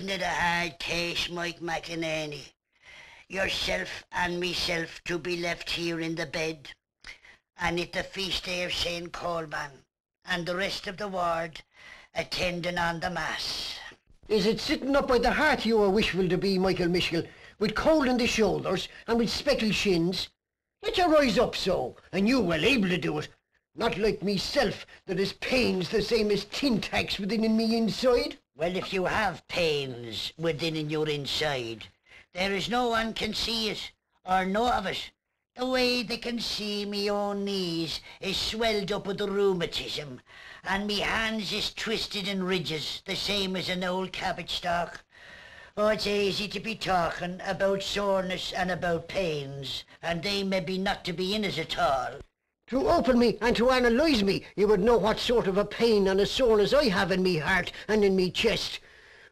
Isn't it a hard case, Mike McInerney? Yourself and meself to be left here in the bed, and at the feast day of Saint Corba, and the rest of the ward attending on the mass. Is it sitting up by the hearth you are wishful to be, Michael Miskell, with cold in the shoulders and with speckled shins? Let you rise up so, and you well able to do it. Not like meself, that has pains the same as tin tacks within in me inside. Well, if you have pains within in your inside, there is no one can see it, or know of it. The way they can see me own knees is swelled up with the rheumatism, and me hands is twisted in ridges, the same as an old cabbage stalk. Oh, it's easy to be talking about soreness and about pains, and they may be not to be in it at all. To open me and to analyse me, you would know what sort of a pain and a soreness I have in me heart and in me chest.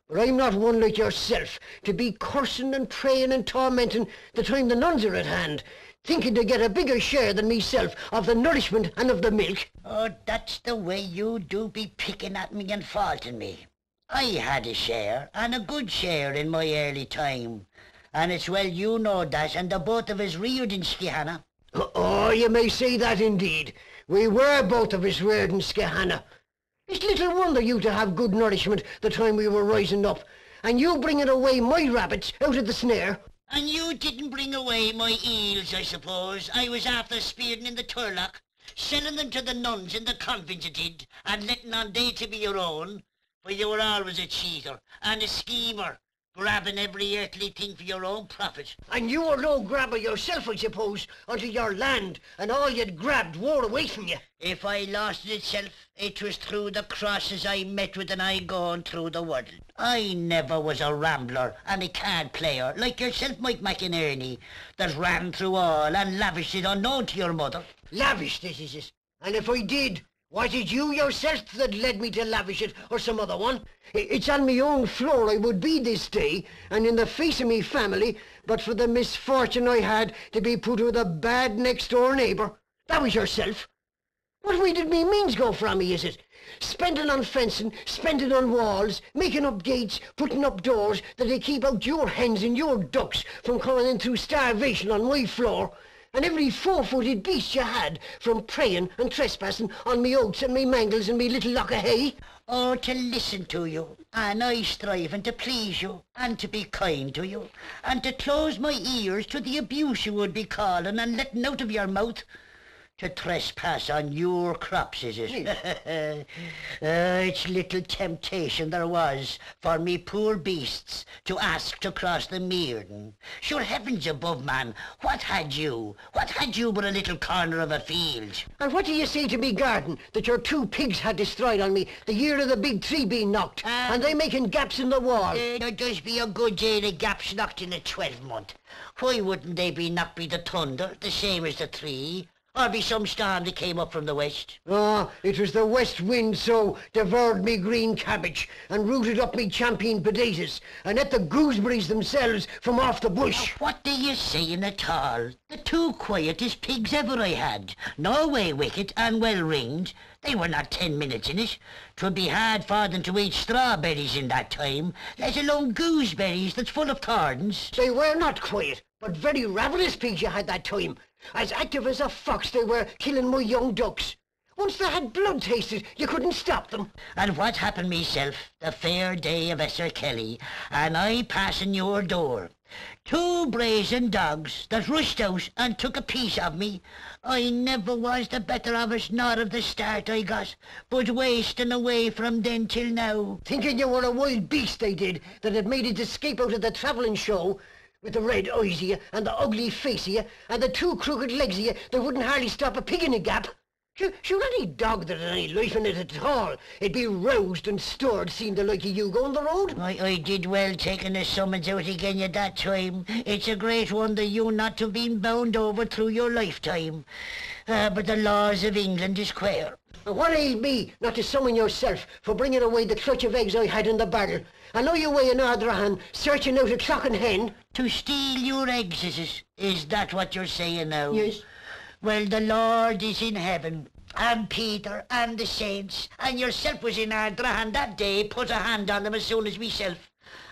But I'm not one like yourself, to be cursing and praying and tormenting the time the nuns are at hand, thinking to get a bigger share than meself of the nourishment and of the milk. Oh, that's the way you do be picking at me and faulting me. I had a share, and a good share, in my early time. And it's well you know that, and the both of us reared in Skehanna. Oh, you may say that indeed. We were both of us reared in Skehanna. It's little wonder you to have good nourishment the time we were rising up, and you bringing away my rabbits out of the snare. And you didn't bring away my eels, I suppose. I was after spearing in the Turlock, selling them to the nuns in the convent, you did, and letting on they to be your own. For you were always a cheater and a schemer, grabbing every earthly thing for your own profit. And you were no grabber yourself, I suppose, until your land and all you'd grabbed wore away from you. If I lost it itself, it was through the crosses I met with and I gone through the world. I never was a rambler and a card player like yourself, Mike McInerney, that ran through all and lavished it unknown to your mother. Lavished, this is it. And if I did, was it you yourself that led me to lavish it, or some other one? It's on me own floor I would be this day, and in the face of me family, but for the misfortune I had to be put with a bad next-door neighbour. That was yourself. What way did me means go from me, is it? Spending on fencing, spending on walls, making up gates, putting up doors that they keep out your hens and your ducks from coming in through starvation on my floor. And every four-footed beast you had, from preying and trespassing on me oats and me mangles and me little lock of hay. Oh, to listen to you, and I striving to please you, and to be kind to you, and to close my ears to the abuse you would be calling and letting out of your mouth. To trespass on your crops, is it? It's little temptation there was for me poor beasts to ask to cross the mearden. Sure heavens above, man, what had you? What had you but a little corner of a field? And what do you say to me garden that your two pigs had destroyed on me the year of the big tree being knocked, and they making gaps in the wall? There does be a good deal of gaps knocked in a 12-month. Why wouldn't they be knocked by the thunder, the same as the tree? Or be some storm that came up from the west? Oh, it was the west wind so devoured me green cabbage and rooted up me champion potatoes and ate the gooseberries themselves from off the bush. Now, what do you saying at all? The two quietest pigs ever I had. No way wicked and well ringed. They were not 10 minutes in it. 'Twould be hard for them to eat strawberries in that time, let alone gooseberries that's full of thorns. They were not quiet, but very ravenous pigs you had that time. As active as a fox they were, killing my young ducks. Once they had blood tasted, you couldn't stop them. And what happened meself, the fair day of Esser Kelly, and I passing your door. Two brazen dogs that rushed out and took a piece of me. I never was the better of it, nor of the start I got, but wasting away from then till now. Thinking you were a wild beast, they did, that had made its escape out of the travelling show, with the red eyes of you, and the ugly face of you, and the two crooked legs of you that wouldn't hardly stop a pig in a gap. Sure, any dog that had any life in it at all, it'd be roused and stirred seeing the like of you going the road. I did well taking the summons out again you that time. It's a great wonder you not to have been bound over through your lifetime. But the laws of England is queer. And what ailed me not to summon yourself for bringing away the clutch of eggs I had in the barrel? I know you weigh an Ardrahan, searching out a clocking hen. To steal your eggs, is that what you're saying now? Yes. Well, the Lord is in heaven, and Peter, and the saints, and yourself was in Ardrahan that day, put a hand on them as soon as myself.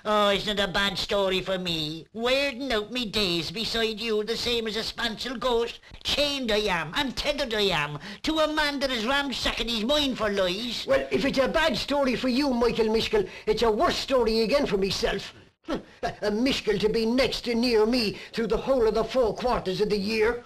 Oh, isn't it a bad story for me? Weirding out me days beside you the same as a spancel ghost. Chained I am, and tethered I am, to a man that is ramsacking his mind for lies. Well, if it's a bad story for you, Michael Miskell, it's a worse story again for myself. A Miskell to be next to near me through the whole of the 4 quarters of the year.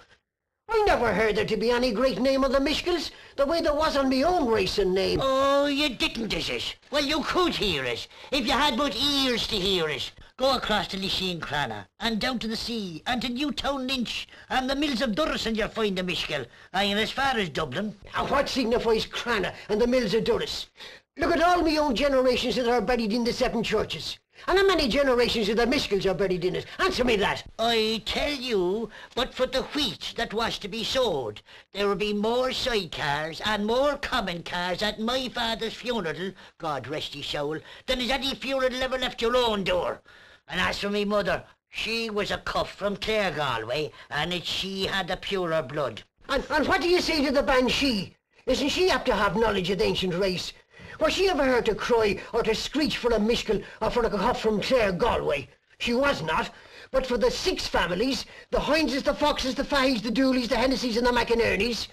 I never heard there to be any great name on the Miskells, the way there was on me own racing name. Oh, you didn't, is it? Well, you could hear it, if you had but ears to hear it. Go across to Lishin Crana, and down to the sea, and to Newtown Lynch, and the mills of Durris, and you'll find the Miskell. And as far as Dublin. And what signifies Crana and the mills of Durris? Look at all me own generations that are buried in the 7 churches. And how many generations of the Miskells are buried in it? Answer me that. I tell you, but for the wheat that was to be sowed, there would be more sidecars and more common cars at my father's funeral, God rest his soul, than is any funeral ever left your own door. And as for me mother, she was a cuff from Clare Galway, and she had the purer blood. And what do you say to the banshee? Isn't she apt to have knowledge of the ancient race? Was she ever heard to cry or to screech for a Miskell or for a cuff from Clare Galway? She was not. But for the 6 families, the Hineses, the Foxes, the Fahys, the Dooleys, the Hennessy's and the McInerneys,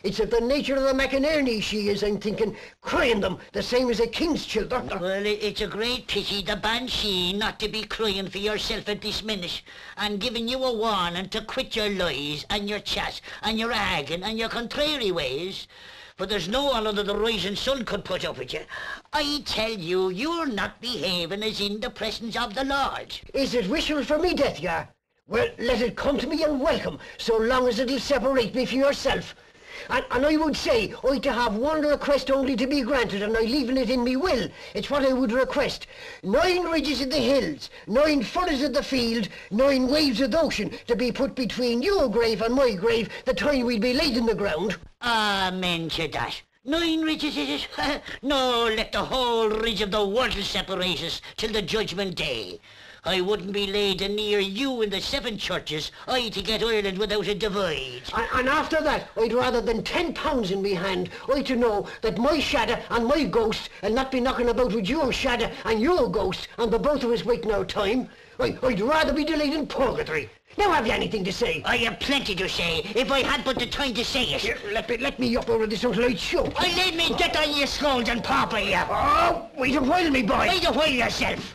it's of the nature of the McInerney she is, I'm thinking, crying them the same as a king's children. Well, it's a great pity, the banshee, not to be crying for yourself at this minute, and giving you a warning to quit your lies and your chat and your agging and your contrary ways. For there's no one under the rising sun could put up with you. I tell you, you're not behaving as in the presence of the Lord. Is it wishful for me death, ya? Well, let it come to me and welcome, so long as it'll separate me from yourself. And I would say, I to have one request only to be granted, and I leaving it in me will. It's what I would request. 9 ridges of the hills, 9 furrows of the field, 9 waves of the ocean, to be put between your grave and my grave the time we'd be laid in the ground. Amen to that. 9 ridges is it? No, let the whole ridge of the world separate us till the judgment day. I wouldn't be laid near you in the 7 churches, I to get Ireland without a divide. And after that, I'd rather than 10 pounds in me hand, I to know that my shadow and my ghost will not be knocking about with your shadow and your ghost and the both of us waiting our time. I'd rather be delayed in purgatory. Now have you anything to say? I have plenty to say, if I had but the time to say it. Here, let me up over this until I choke. I let me get on your skulls and papa you. Oh, wait a while, me boy. Wait a while yourself.